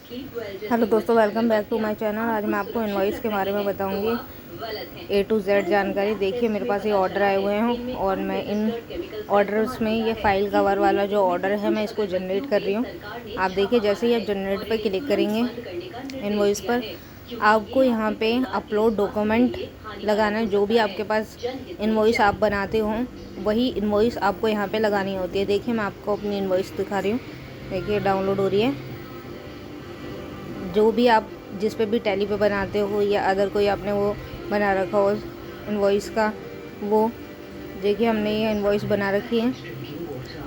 Hello दोस्तों, welcome back to my channel. आज मैं आपको इनवॉइस के बारे में बताऊंगी, A to Z जानकारी। देखिए, मेरे पास ये ऑर्डर आए हुए हैं और मैं इन ऑर्डर्स में ये फाइल कवर वाला जो ऑर्डर है मैं इसको जनरेट कर रही हूँ। आप देखिए, जैसे ही आप जनरेट पर क्लिक करेंगे इनवॉइस पर, आपको यहाँ पे अपलोड डॉक्यूमेंट लगाना है। जो भी आपके पास इनवॉइस आप बनाते हो वही इनवॉइस आपको यहाँ पे लगानी होती है। देखिए, मैं आपको अपनी इनवॉइस दिखा रही हूँ। देखिए, डाउनलोड हो रही है। जो भी आप जिस पे भी टैली पे बनाते हो या अदर कोई आपने वो बना रखा हो इनवॉइस का, वो देखिए हमने ये इनवॉइस बना रखी है।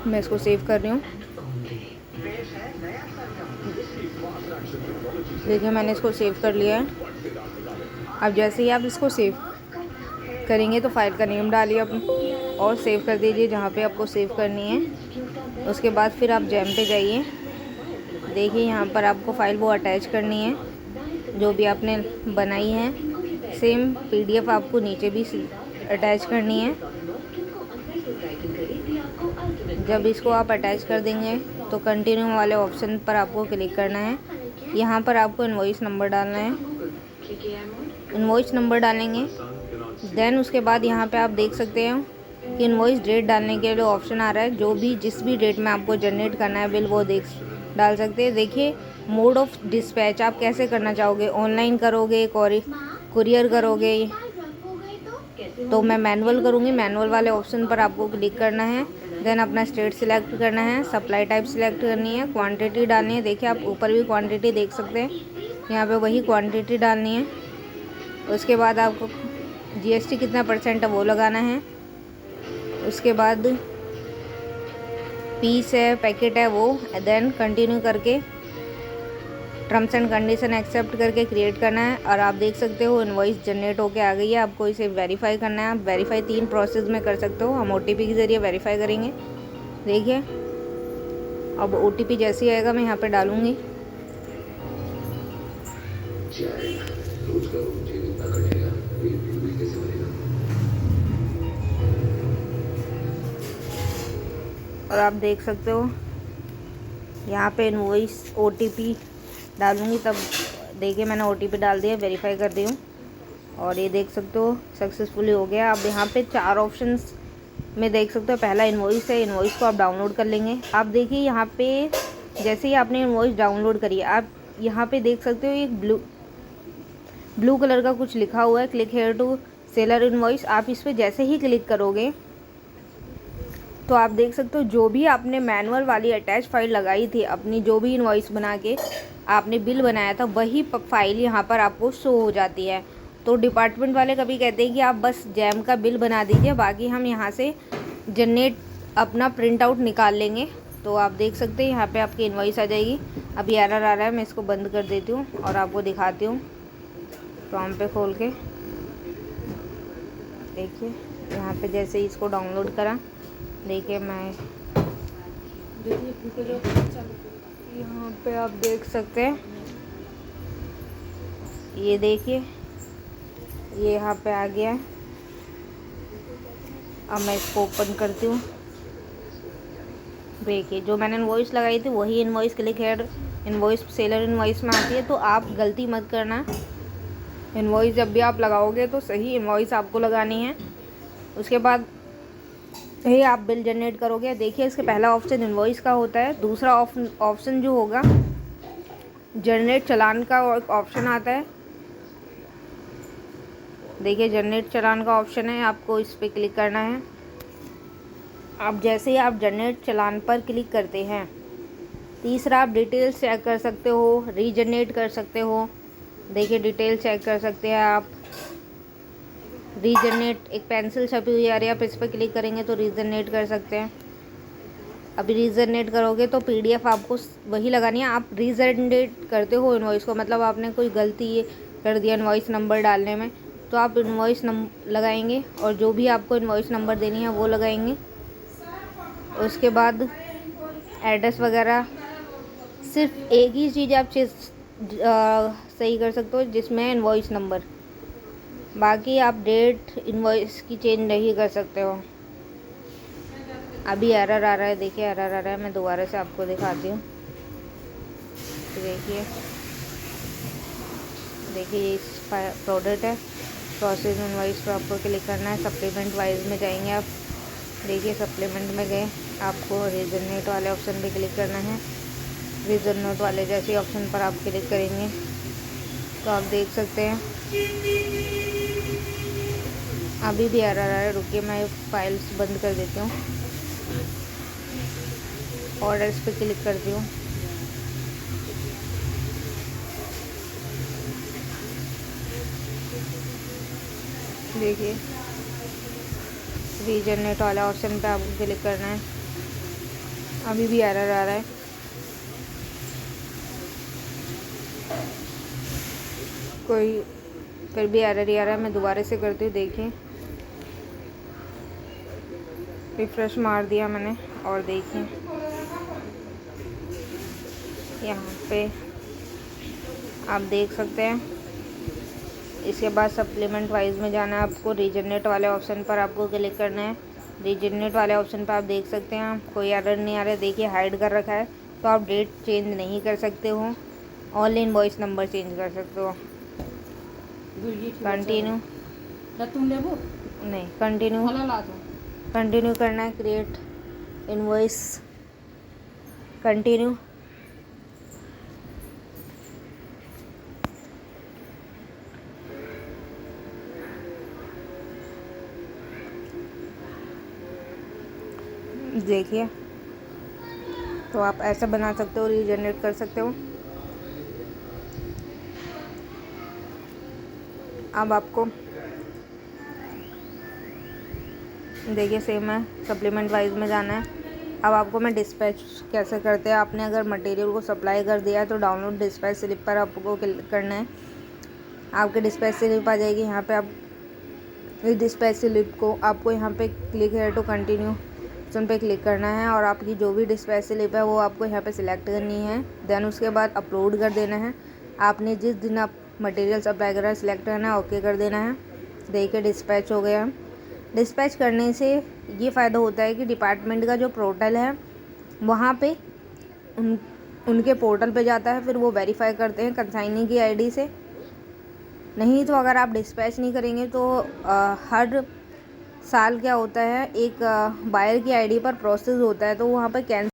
मैं इसको सेव कर रही हूँ। देखिए, मैंने इसको सेव कर लिया है। अब जैसे ही आप इसको सेव करेंगे तो फाइल का नेम डालिए अपना और सेव कर दीजिए जहाँ पे आपको सेव करनी है। उसके बाद फिर आप जैम पे जाइए। देखिए, यहाँ पर आपको फाइल वो अटैच करनी है जो भी आपने बनाई है। सेम PDF आपको नीचे भी अटैच करनी है। जब इसको आप अटैच कर देंगे तो कंटिन्यू वाले ऑप्शन पर आपको क्लिक करना है। यहाँ पर आपको इनवॉइस नंबर डालना है। इनवॉइस नंबर डालेंगे, देन उसके बाद यहाँ पे आप देख सकते हैं कि इनवॉइस डेट डालने के लिए ऑप्शन आ रहा है। जो भी जिस भी डेट में आपको जनरेट करना है बिल, वो डाल सकते हैं। देखिए, मोड ऑफ डिस्पैच आप कैसे करना चाहोगे, ऑनलाइन करोगे, कुरियर करोगे, तो मैं मैनुअल करूँगी। मैनुअल वाले ऑप्शन पर आपको क्लिक करना है। देन अपना स्टेट सिलेक्ट करना है, सप्लाई टाइप सिलेक्ट करनी है, क्वांटिटी डालनी है। देखिए, आप ऊपर भी क्वांटिटी देख सकते हैं, यहाँ पे वही क्वांटिटी डालनी है। उसके बाद आपको GST कितना % है वो लगाना है। उसके बाद पीस है, पैकेट है वो, देन कंटिन्यू करके टर्म्स एंड कंडीशन एक्सेप्ट करके क्रिएट करना है। और आप देख सकते हो इनवॉइस जनरेट होके आ गई है। आपको इसे वेरीफाई करना है। आप वेरीफाई 3 प्रोसेस में कर सकते हो। हम OTP के ज़रिए वेरीफाई करेंगे। देखिए, अब OTP जैसे ही आएगा मैं यहाँ पे डालूँगी। और आप देख सकते हो यहाँ पे इनवॉइस OTP डालूँगी, तब देखिए मैंने OTP डाल दिया, वेरीफाई कर दी हूँ और ये देख सकते हो सक्सेसफुली हो गया। अब यहाँ पे 4 ऑप्शंस में देख सकते हो। पहला इनवॉइस है, इनवॉइस को आप डाउनलोड कर लेंगे। आप देखिए, यहाँ पे जैसे ही आपने इनवॉइस डाउनलोड करी, आप यहाँ पे देख सकते हो एक ब्लू कलर का कुछ लिखा हुआ है, click here to seller invoice. आप इस पर जैसे ही क्लिक करोगे तो आप देख सकते हो जो भी आपने मैनुअल वाली अटैच फाइल लगाई थी, अपनी जो भी इनवॉइस बना के आपने बिल बनाया था, वही फाइल यहाँ पर आपको शो हो जाती है। तो डिपार्टमेंट वाले कभी कहते हैं कि आप बस जैम का बिल बना दीजिए, बाकी हम यहाँ से जनरेट अपना प्रिंट आउट निकाल लेंगे। तो आप देख सकते हैं यहाँ पे आपकी इनवॉइस आ जाएगी। अभी एरर आ रहा है, मैं इसको बंद कर देती हूँ और आपको दिखाती हूँ फ्रॉम पे खोल के। देखिए, यहाँ पे जैसे ही इसको डाउनलोड करा, देखिए मैं यहाँ पे आप देख सकते हैं, ये देखिए ये यहाँ पे आ गया है। अब मैं इसको ओपन करती हूँ। देखिए, जो मैंने इनवॉइस लगाई थी वही invoice click here invoice seller invoice में आती है। तो आप गलती मत करना, इनवॉइस जब भी आप लगाओगे तो सही इनवॉइस आपको लगानी है। उसके बाद ये आप बिल जनरेट करोगे। देखिए, इसके पहला ऑप्शन इनवॉइस का होता है। दूसरा ऑप्शन जो होगा जनरेट चालान का ऑप्शन आता है। देखिए, जनरेट चालान का ऑप्शन है, आपको इस पर क्लिक करना है। आप जैसे ही आप जनरेट चालान पर क्लिक करते हैं, तीसरा आप डिटेल्स चेक कर सकते हो, रीजनरेट कर सकते हो। देखिए, डिटेल चेक कर सकते हैं आप। रीजनरेट एक पेंसिल छपी हुई आ रही है, आप इस पर क्लिक करेंगे तो रीजनरेट कर सकते हैं। अभी रीजनरेट करोगे तो PDF आपको वही लगानी है। आप रीजनरेट करते हो इनवॉइस को, मतलब आपने कोई गलती कर दिया इनवॉइस नंबर डालने में, तो आप इनवॉइस नंबर लगाएंगे और जो भी आपको इनवॉइस नंबर देनी है वो लगाएंगे। उसके बाद एड्रेस वगैरह, सिर्फ एक ही चीज़ आप सही कर सकते हो जिसमें इनवॉइस नंबर, बाकी आप डेट इनवॉइस की चेंज नहीं कर सकते हो। अभी एरर आ रहा है, देखिए एरर आ रहा है, मैं दोबारा से आपको दिखाती हूँ। देखिए ये प्रोडक्ट है। प्रोसेस इनवॉइस पर आपको क्लिक करना है। सप्लीमेंट वाइज में जाएंगे आप। देखिए सप्लीमेंट में गए, आपको रीजन नोट वाले ऑप्शन पे क्लिक करना है। रीजन नोट वाले जैसे ऑप्शन पर आप क्लिक करेंगे तो आप देख सकते हैं अभी भी एरर आ रहा है। रुकिए मैं फाइल्स बंद कर देती हूँ, ऑर्डर्स पे क्लिक करती हूँ। देखिए रीजन नेट वाला ऑप्शन पे आपको क्लिक करना है। अभी भी एरर आ रहा है। कोई फिर भी एरर ही आ रहा है। मैं दोबारा से करती हूँ। देखिए रिफ्रेश मार दिया मैंने और देखिए यहाँ पे आप देख सकते हैं। इसके बाद सप्लीमेंट वाइज में जाना है आपको। रीजनरेट वाले ऑप्शन पर आपको क्लिक करना है। रीजनरेट वाले ऑप्शन पर आप देख सकते हैं कोई एरर नहीं आ रहा है। देखिए हाइड कर रखा है, तो आप डेट चेंज नहीं कर सकते हो, ओनली इनवॉइस नंबर चेंज कर सकते हो। कंटिन्यू नहीं, कंटिन्यू करना है। Create invoice, continue. देखिए तो आप ऐसा बना सकते हो, रीजनरेट कर सकते हो। अब आपको देखिए सेम है, सप्लीमेंट वाइज में जाना है। अब आपको मैं डिस्पैच कैसे करते हैं। आपने अगर मटेरियल को सप्लाई कर दिया तो डाउनलोड डिस्पैच स्लिप पर आपको क्लिक करना है। आपके डिस्पैच स्लिप आ जाएगी। यहाँ पे आप इस डिस्पैच स्लिप को आपको यहाँ पे क्लिक है टू कंटिन्यू ऑप्शन पे क्लिक करना है और आपकी जो भी डिस्पैच स्लिप है वो आपको यहाँ पे सिलेक्ट करनी है। देन उसके बाद अपलोड कर देना है। आपने जिस दिन आप मटेरियल सप्लाई करा है सिलेक्ट करना है, ओके कर देना है। देखिए डिस्पैच हो गया। डिस्पैच करने से ये फ़ायदा होता है कि डिपार्टमेंट का जो पोर्टल है वहाँ पे उनके पोर्टल पे जाता है, फिर वो वेरीफाई करते हैं कंसाइनी की आईडी से। नहीं तो अगर आप डिस्पैच नहीं करेंगे तो हर साल क्या होता है, एक बायर की आईडी पर प्रोसेस होता है तो वहाँ पर कैंसिल